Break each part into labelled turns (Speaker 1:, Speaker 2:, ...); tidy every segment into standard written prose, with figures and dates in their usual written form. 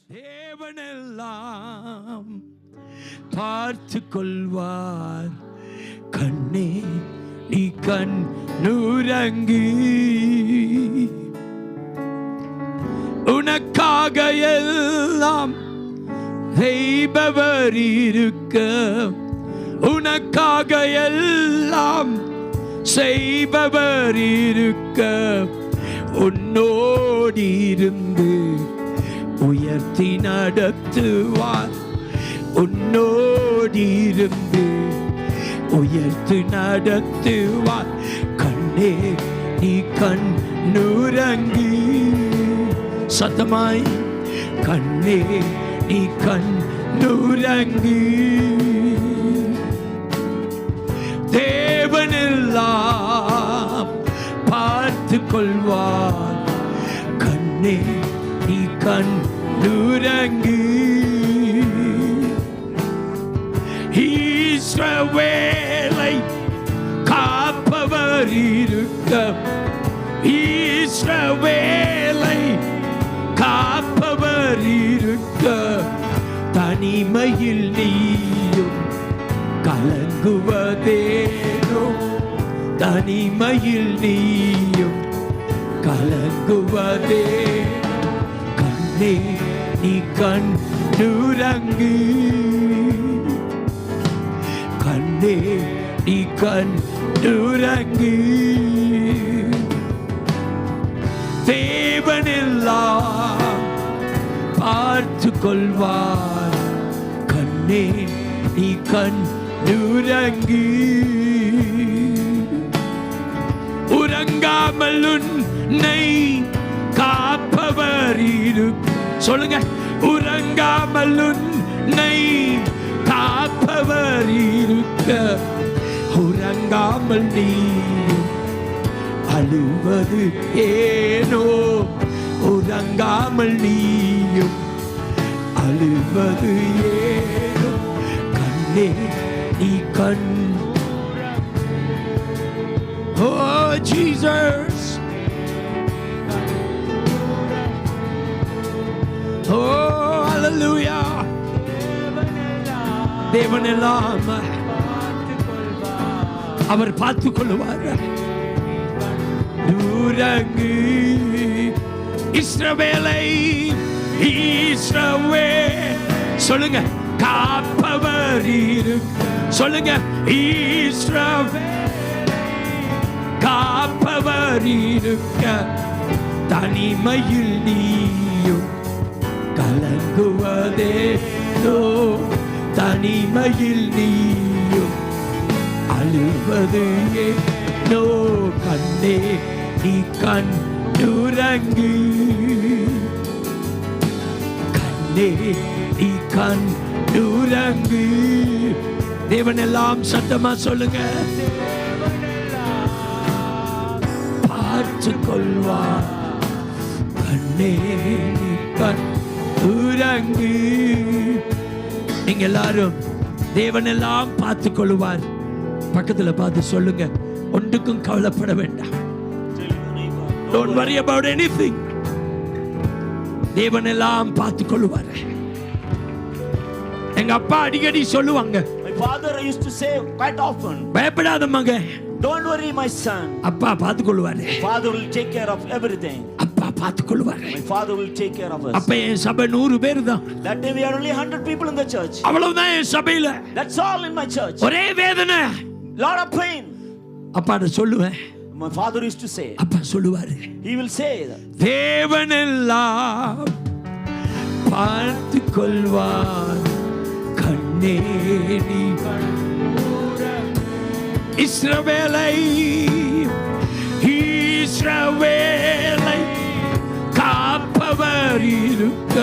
Speaker 1: தேவனெல்லாம் பார்த்து கொள்வார். கண்ணே நீ கண் நூரங்கு, உனக்காக எல்லாம் செய்பவர் இருக்க, உனக்காக எல்லாம் செய்பவர் இருக்க, உன்னோடிருந்து உயர்த்தி நடத்துவார். உன்னோடிருந்து உயர்த்தி நடத்துவார். கண்ணே நீ கண் நூரங்கு, சத்தமாய் கண்ணே நீ கண் நூரங்கு. தேவனெல்லாம் பார்த்து கொள்வார். கண்ணே நீ கண் நூரங்கு. இஸ்ரவேலை காப்பவர் இருக்க, இஸ்ரவேலை காப்பவர் இருக்க, தனிமையில் நீயும் கலங்குவதேனோ, தனிமையில் நீயும் கலங்குவதே. கண்ணே நீ கண் நூரங்கு, கண்ணே நீ கண் நூரங்கு. தேவனெல்லாம் பார்த்து கொள்வார். கண்ணே நீ கண் நூரங்கு. உறங்காமல் உன்னை காப்பவர் இருக்கு. சொல்லுங்க, உறங்காமல் உன்னை காப்பவர் இருக்க, உறங்காமல் நீ அழுவது ஏனோ, உறங்காமல் நீயும் அழுவது ஏனோ. கண்ணே நீ கண். Oh Jesus, oh hallelujah. தேவனெல்லாம் அவர் பார்த்து கொள்வார். நூரங்கு இஸ்ரவேலை, இஸ்ரவேல் சொல்லுங்க, காப்பவர் இருக்க. சொல்லுங்க, இஸ்ரவேலை காப்பவர் இருக்க, தனிமையில் நீயும் கலங்குவதேனோ, தனிமையில் நீயும் அழுவது ஏனோ. கண்ணே நீ கண் நூரங்கு, கண்ணே நீ கண் நூரங்கு. தேவனெல்லாம் சத்தமா சொல்லுங்க, பார்த்து கொள்வார். கண்ணே நீ கண் நூரங்கு. நீங்க எல்லாரும் தேவனெல்லாம் பார்த்து கொள்வார். பக்கத்துல பார்த்து சொல்லுங்க, ஒன்றுக்கும் கவலைப்பட வேண்டாம். Don't worry about anything. தேவனெல்லாம் பார்த்து கொள்வார். எங்க அப்பா அடிக்கடி சொல்லுவாங்க,
Speaker 2: my father used to say quite often,
Speaker 1: பயப்படாத மகன்,
Speaker 2: don't worry my son,
Speaker 1: அப்பா பார்த்து கொள்வாரு.
Speaker 2: father will take care of everything.
Speaker 1: அப்பா பார்த்து கொள்வாரு.
Speaker 2: My father will take care of us.
Speaker 1: அப்ப என் சபை 100 பேர் தான்.
Speaker 2: That day we are only 100 people in the church.
Speaker 1: அவ்வளவுதான் என் சபையில.
Speaker 2: That's all in my church.
Speaker 1: ஒரே வேதனை,
Speaker 2: lot of pain.
Speaker 1: அப்பாட்ட சொல்லுவேன்.
Speaker 2: My father used to say,
Speaker 1: அப்பா சொல்லுவாரு,
Speaker 2: he will say,
Speaker 1: தேவனெல்லாம் பார்த்து கொள்வார். கண்ணே நீ இஸ்ரவேலை, இஸ்ரவேலை காப்பவர் இருக்க.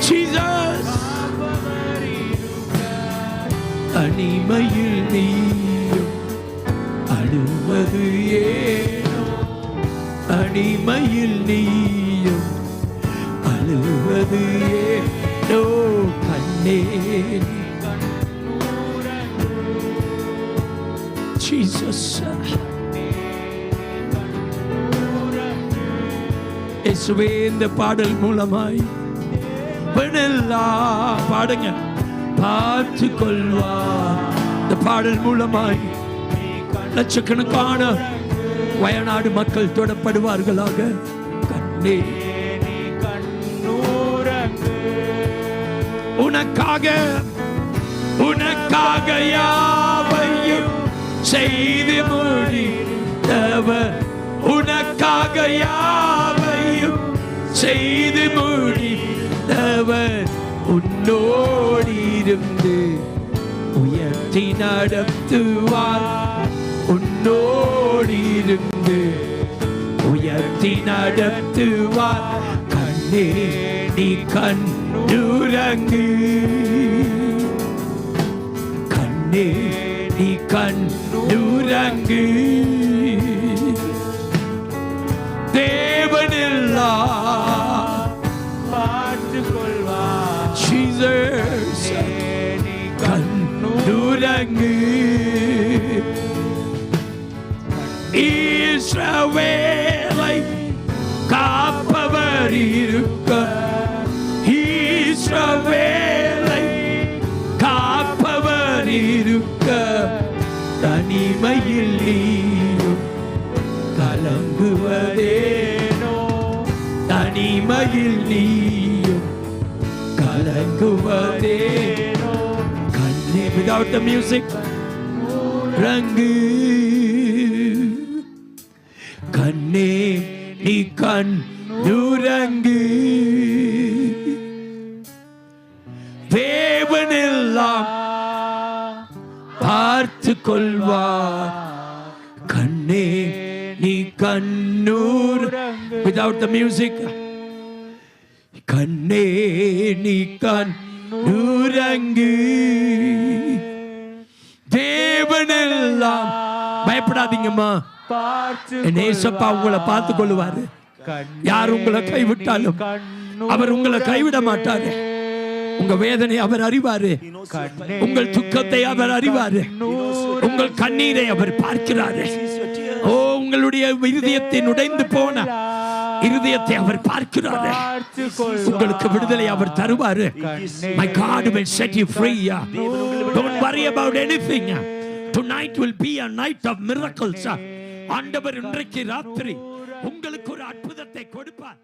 Speaker 1: Jesus, தனிமையில் நீயும் அழுவது ஏனோ, தனிமையில் நீயும் அழுவது ஏனோ. கண்ணே Jesus, இயேசுவே இந்த பாடல் மூலமாய் பெண்ணெல்லாம் பாடுங்க பார்த்து கொள்வார். இந்த பாடல் மூலமாய் லட்சக்கணக்கான வயநாடு மக்கள் தொடப்படுவார்களாக. கண்ணே உனக்காக உனக்காக யாவையும் செய்து முடித்தவர், உனக்காக யாவையும் செய்து முடித்தவர், உன்னோடிருந்து உயர்த்தி நடத்துவார், உன்னோடிருந்து உயர்த்தி நடத்துவார். கண்ணே நீ கண்ணுறங்கு, கண்ணே நீ கண்ணுறங்கு. தேவனெல்லாம் பார்த்துக் கொள்வார். ஜீசஸ் நீ கண்ணுறங்கு. இஸ்ரவேலை காப்பவர் இருக்க, இஸ்ரவேலை காப்பவர் இருக்க, தனிமையில் நீயும் கலங்குவதேனோ, தனிமையில் நீயும் கலங்குவதேனோ. கண்ணே without the music ரங்கு, கண்ணே நீ கண்ணுறங்கு. தேவனெல்லாம் பார்த்து கொள்வார். கண்ணே நீ கண்ணூர் without the music. கண்ணே நீ கண்ணூரங்கு. தேவனெல்லாம் பயப்படாதீங்கம்மா, நேசப்பா உங்களை பார்த்து கொள்ளுவாரு. யார் உங்களை கைவிட்டாலும் அவர் உங்களை கைவிட மாட்டாரு. உங்க வேதனை அவர் அறிவாரு, உங்கள் துக்கத்தை அவர் அறிவாரு, உங்கள் கண்ணீரை அவர் பார்க்கிறாரு. ஓ, உங்களுடைய இருதயத்தின் உடைந்து போன இருதயத்தை அவர் பார்க்கிறாரு. உங்களுக்கு விடுதலை அவர் தருவாரு. My God will set you free. Don't worry about anything. Tonight will be a night of miracles. ஆண்டவர் இன்றைக்கு ராத்திரி உங்களுக்கு ஒரு அற்புதத்தை கொடுப்பார்.